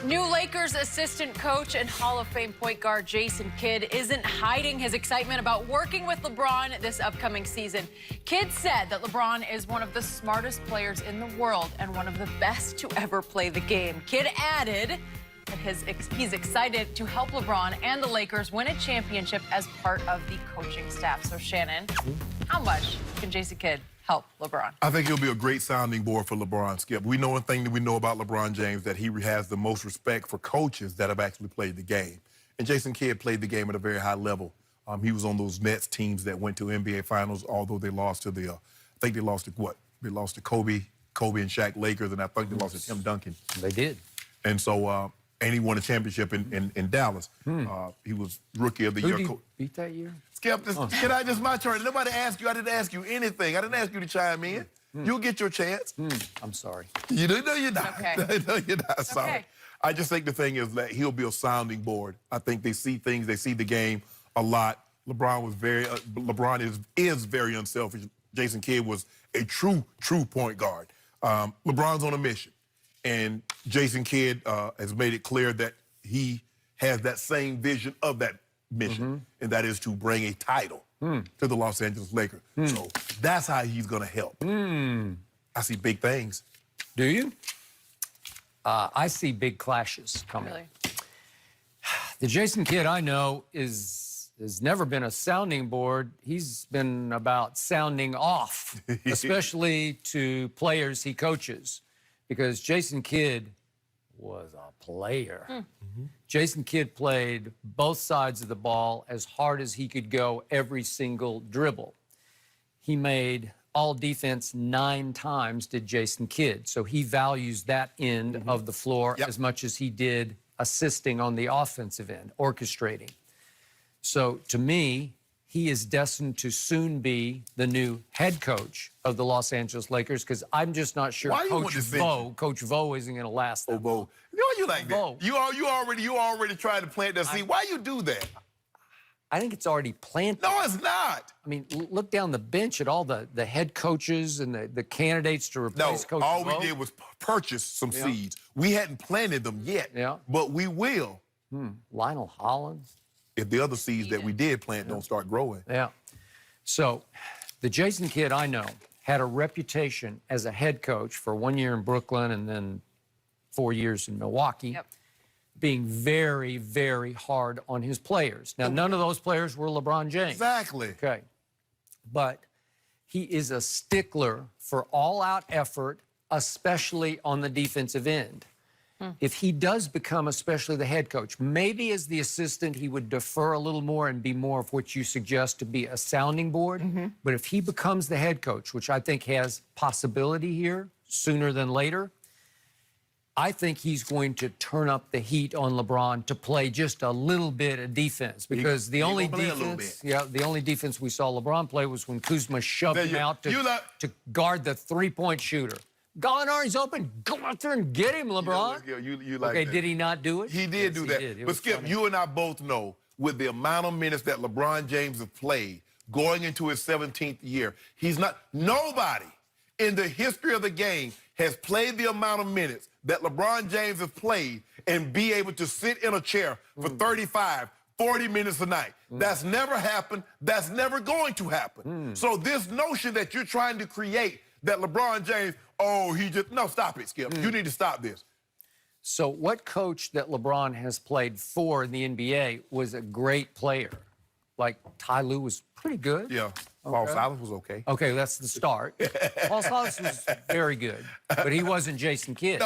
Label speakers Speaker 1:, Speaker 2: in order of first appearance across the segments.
Speaker 1: New Lakers assistant coach and Hall of Fame point guard Jason Kidd isn't hiding his excitement about working with LeBron this upcoming season. Kidd said that LeBron is one of the smartest players in the world and one of the best to ever play the game. Kidd added that he's excited to help LeBron and the Lakers win a championship as part of the coaching staff. So, Shannon, how much can Jason Kidd help LeBron?
Speaker 2: I think he'll be a great sounding board for LeBron, Skip. We know one thing that we know about LeBron James, that he has the most respect for coaches that have actually played the game. And Jason Kidd played the game at a very high level. He was on those Nets teams that went to NBA Finals, although they lost to the, I think they lost to what? They lost to Kobe and Shaq Lakers, and I think they lost to Tim Duncan.
Speaker 3: They did.
Speaker 2: And so, and he won a championship in Dallas. He was Rookie of the Year.
Speaker 3: Who did he beat that year?
Speaker 2: Skip, this is my turn. Nobody asked you. I didn't ask you anything. I didn't ask you to chime in. You'll get your chance.
Speaker 3: I'm sorry.
Speaker 2: You do? No, you're not.
Speaker 1: Okay.
Speaker 2: No, you're not sorry.
Speaker 1: Okay.
Speaker 2: I just think the thing is that he'll be a sounding board. I think they see things. They see the game a lot. LeBron is very unselfish. Jason Kidd was a true point guard. LeBron's on a mission. And Jason Kidd has made it clear that he has that same vision of that mission, and that is to bring a title to the Los Angeles Lakers. So that's how he's going to help. I see big things.
Speaker 3: Do you? I see big clashes coming.
Speaker 1: Really?
Speaker 3: The Jason Kidd I know has never been a sounding board. He's been about sounding off, especially to players he coaches. Because Jason Kidd was a player. Jason Kidd played both sides of the ball as hard as he could go every single dribble. He made all defense 9 times, did Jason Kidd. So he values that end of the floor as much as he did assisting on the offensive end, orchestrating. So to me, he is destined to soon be the new head coach of the Los Angeles Lakers, because I'm just not sure Coach Vo isn't going to last that long.
Speaker 2: You know you like that? You already tried to plant that seed. Why you do that?
Speaker 3: I think it's already planted.
Speaker 2: No, it's not.
Speaker 3: I mean, look down the bench at all the head coaches and the candidates to replace Coach Vo.
Speaker 2: All we did was purchase some seeds. We hadn't planted them yet, but we will.
Speaker 3: Lionel Hollins.
Speaker 2: If the other seeds that we did plant don't start growing.
Speaker 3: Yeah. So the Jason Kidd I know had a reputation as a head coach for 1 year in Brooklyn and then 4 years in Milwaukee, being very, very hard on his players. Now, none of those players were LeBron James.
Speaker 2: Exactly.
Speaker 3: Okay. But he is a stickler for all-out effort, especially on the defensive end. If he does become especially the head coach, maybe as the assistant he would defer a little more and be more of what you suggest to be a sounding board. But if he becomes the head coach, which I think has possibility here sooner than later, I think he's going to turn up the heat on LeBron to play just a little bit of defense, because the only defense we saw LeBron play was when Kuzma shoved him out to guard the three-point shooter. Gallinari's open. Go out there and get him, LeBron.
Speaker 2: You like
Speaker 3: okay,
Speaker 2: that.
Speaker 3: did he not do it?
Speaker 2: He did do that. But, Skip, you and I both know, with the amount of minutes that LeBron James has played, going into his 17th year, nobody in the history of the game has played the amount of minutes that LeBron James has played and be able to sit in a chair for 35, 40 minutes a night. That's never happened. That's never going to happen. So this notion that you're trying to create that LeBron James, no, stop it, Skip. You need to stop this.
Speaker 3: So what coach that LeBron has played for in the NBA was a great player? Like Ty Lue was pretty good.
Speaker 2: Yeah. Paul Silas was okay.
Speaker 3: Okay, that's the start. Paul Silas was very good, but he wasn't Jason Kidd.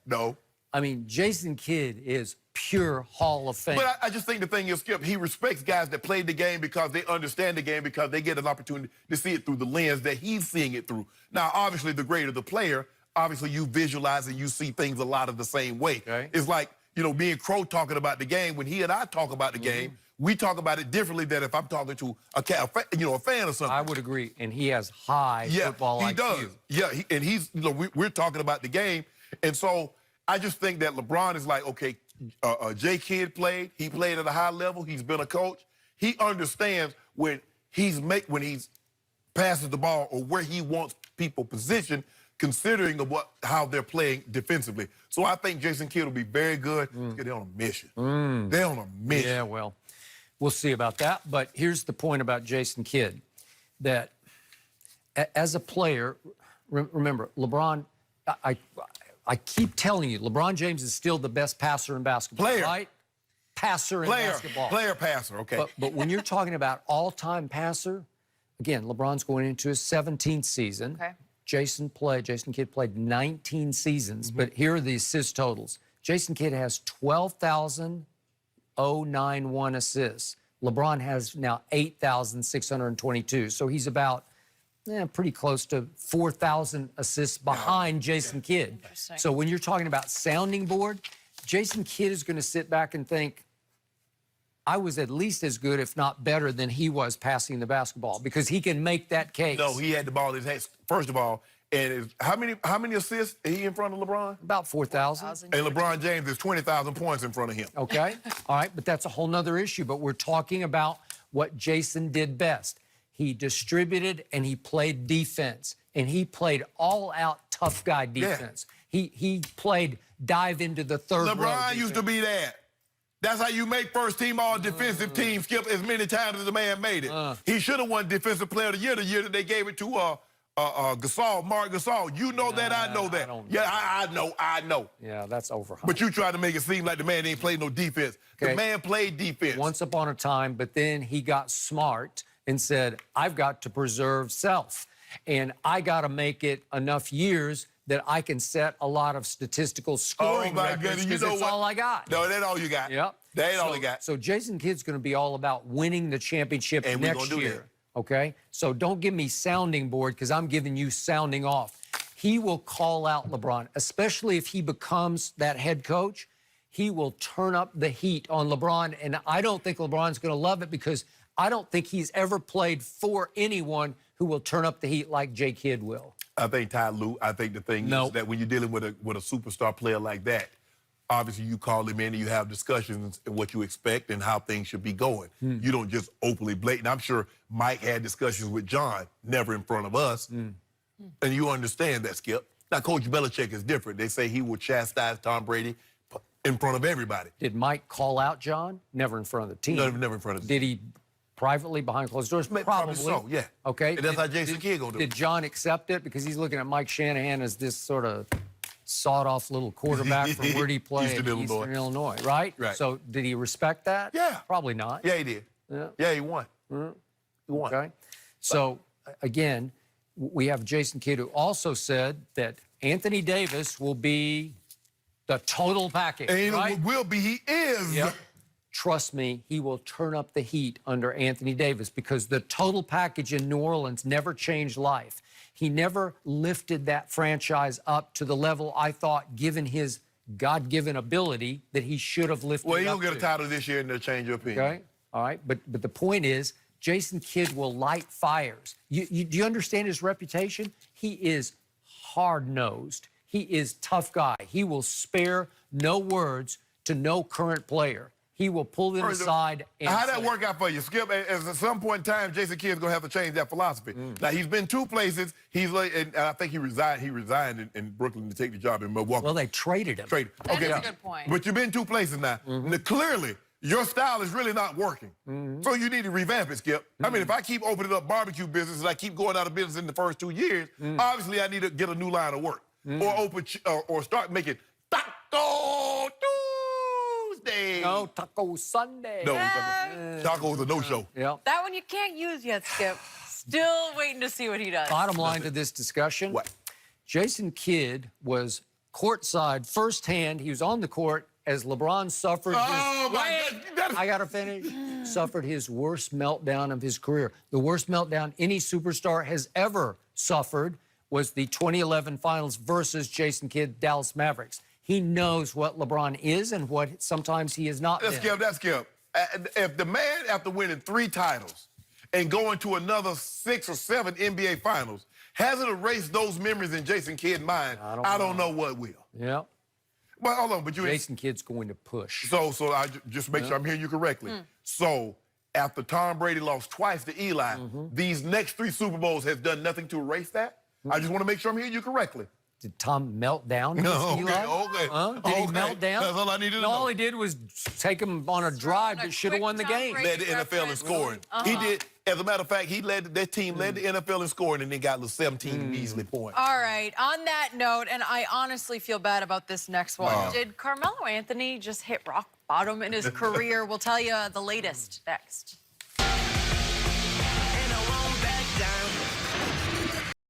Speaker 2: No.
Speaker 3: I mean, Jason Kidd is pure Hall of Fame.
Speaker 2: But I just think the thing is, Skip, he respects guys that played the game because they understand the game, because they get an opportunity to see it through the lens that he's seeing it through. Now, obviously, the greater the player, obviously you visualize and you see things a lot of the same way. It's like, me and Crow talking about the game. When he and I talk about the game, we talk about it differently than if I'm talking to a fan or something.
Speaker 3: I would agree, and he has high football IQ.
Speaker 2: He does. Yeah, and he's, we're talking about the game, and so I just think that LeBron is like, okay, J. Kidd played. He played at a high level. He's been a coach. He understands when he's passes the ball or where he wants people positioned, considering of how they're playing defensively. So I think Jason Kidd will be very good. They're on a mission. They're on a mission.
Speaker 3: Yeah, well, we'll see about that. But here's the point about Jason Kidd, that as a player, remember, LeBron, I keep telling you, LeBron James is still the best passer in basketball, right? Passer in basketball.
Speaker 2: Player passer, okay.
Speaker 3: But when you're talking about all-time passer, again, LeBron's going into his 17th season.
Speaker 1: Okay.
Speaker 3: Jason Kidd played 19 seasons, but here are the assist totals. Jason Kidd has 12,091 assists. LeBron has now 8,622. So he's about pretty close to 4,000 assists behind Jason Kidd. So when you're talking about sounding board, Jason Kidd is going to sit back and think, I was at least as good, if not better, than he was passing the basketball, because he can make that case.
Speaker 2: No, he had the ball in his hands, first of all. And how many assists is he in front of LeBron?
Speaker 3: About 4,000.
Speaker 2: And LeBron James is 20,000 points in front of him.
Speaker 3: Okay. All right, but that's a whole nother issue. But we're talking about what Jason did best. He distributed and he played defense. And he played all-out tough guy defense. Yeah. He played dive into the third row.
Speaker 2: LeBron used to be that. That's how you make first-team all-defensive team, Skip, as many times as the man made it. He should have won Defensive Player of the Year the year that they gave it to Mark Gasol. You know that, I know that. I know.
Speaker 3: Yeah, that's overhyped.
Speaker 2: But you tried to make it seem like the man ain't played no defense. Okay. The man played defense.
Speaker 3: Once upon a time, but then he got smart and said, I've got to preserve self. And I got to make it enough years that I can set a lot of statistical scoring records, because that's all I got.
Speaker 2: No, that's all you got.
Speaker 3: Yep.
Speaker 2: That ain't all you got.
Speaker 3: So Jason Kidd's going to be all about winning the championship next year. Okay? So don't give me sounding board, because I'm giving you sounding off. He will call out LeBron, especially if he becomes that head coach. He will turn up the heat on LeBron, and I don't think LeBron's going to love it, because I don't think he's ever played for anyone who will turn up the heat like Jay Kidd will.
Speaker 2: I think, Lou, I think the thing is that when you're dealing with a superstar player like that, obviously you call him in and you have discussions and what you expect and how things should be going. You don't just openly blatant. I'm sure Mike had discussions with John, never in front of us. And you understand that, Skip. Now, Coach Belichick is different. They say he will chastise Tom Brady in front of everybody.
Speaker 3: Did Mike call out John? Never in front of the team.
Speaker 2: Never in front of the team.
Speaker 3: Did he privately behind closed doors?
Speaker 2: Probably so, yeah.
Speaker 3: Okay.
Speaker 2: And that's how Jason Kidd gonna do it.
Speaker 3: Did John accept it? Because he's looking at Mike Shanahan as this sort of sawed-off little quarterback from where he played, Eastern Illinois, right?
Speaker 2: Right.
Speaker 3: So did he respect that?
Speaker 2: Yeah.
Speaker 3: Probably not.
Speaker 2: Yeah, he did. Yeah, he won. He won.
Speaker 3: Okay. So, again, we have Jason Kidd, who also said that Anthony Davis will be the total package,
Speaker 2: and
Speaker 3: right?
Speaker 2: He is.
Speaker 3: Yep. Trust me, he will turn up the heat under Anthony Davis, because the total package in New Orleans never changed life. He never lifted that franchise up to the level I thought, given his God-given ability, that he should have lifted.
Speaker 2: Well, he'll get a title this year and they'll change your opinion.
Speaker 3: Okay, all right, but the point is, Jason Kidd will light fires. Do you understand his reputation? He is hard-nosed. He is tough guy. He will spare no words to no current player. He will pull them aside.
Speaker 2: How'd that work out for you, Skip? At some point in time, Jason Kidd's gonna have to change that philosophy. Now, he's been two places. He's like, and I think he resigned in Brooklyn to take the job in Milwaukee.
Speaker 3: Well, they traded him.
Speaker 2: Okay,
Speaker 1: that's a good point.
Speaker 2: But you've been two places now. Now, clearly, your style is really not working. So you need to revamp it, Skip. I mean, if I keep opening up barbecue business and I keep going out of business in the first 2 years, obviously I need to get a new line of work. Or start making Taco Tuesday.
Speaker 3: No, Taco Sunday.
Speaker 2: No, Taco's a no-show.
Speaker 3: Yeah.
Speaker 1: That one you can't use yet, Skip. Still waiting to see what he does.
Speaker 3: Bottom line to this discussion.
Speaker 2: What?
Speaker 3: Jason Kidd was courtside firsthand. He was on the court as LeBron suffered I got to finish. Suffered his worst meltdown of his career. The worst meltdown any superstar has ever suffered was the 2011 finals versus Jason Kidd, Dallas Mavericks. He knows what LeBron is and what sometimes he is not.
Speaker 2: That's Skip. If the man, after winning 3 titles and going to another 6 or 7 NBA finals, hasn't erased those memories in Jason Kidd's mind, I don't know what will.
Speaker 3: Yeah.
Speaker 2: But hold on,
Speaker 3: Jason Kidd's going to push.
Speaker 2: So I just make sure I'm hearing you correctly. So after Tom Brady lost twice to Eli, these next 3 Super Bowls has done nothing to erase that? I just want to make sure I'm hearing you correctly.
Speaker 3: Did Tom melt down?
Speaker 2: No,
Speaker 3: Eli?
Speaker 2: okay.
Speaker 3: Huh? Did he melt down?
Speaker 2: That's all I needed to know.
Speaker 3: All he did was take him on a drive
Speaker 1: on a
Speaker 3: that should have
Speaker 1: quick
Speaker 3: won the
Speaker 1: Tom
Speaker 3: game.
Speaker 1: Brady
Speaker 2: Led the NFL in scoring.
Speaker 1: Uh-huh.
Speaker 2: He did. As a matter of fact, that team led the NFL in scoring and then got 17 measly points.
Speaker 1: All right. On that note, and I honestly feel bad about this next one.
Speaker 2: Wow.
Speaker 1: Did Carmelo Anthony just hit rock bottom in his career? We'll tell you the latest next.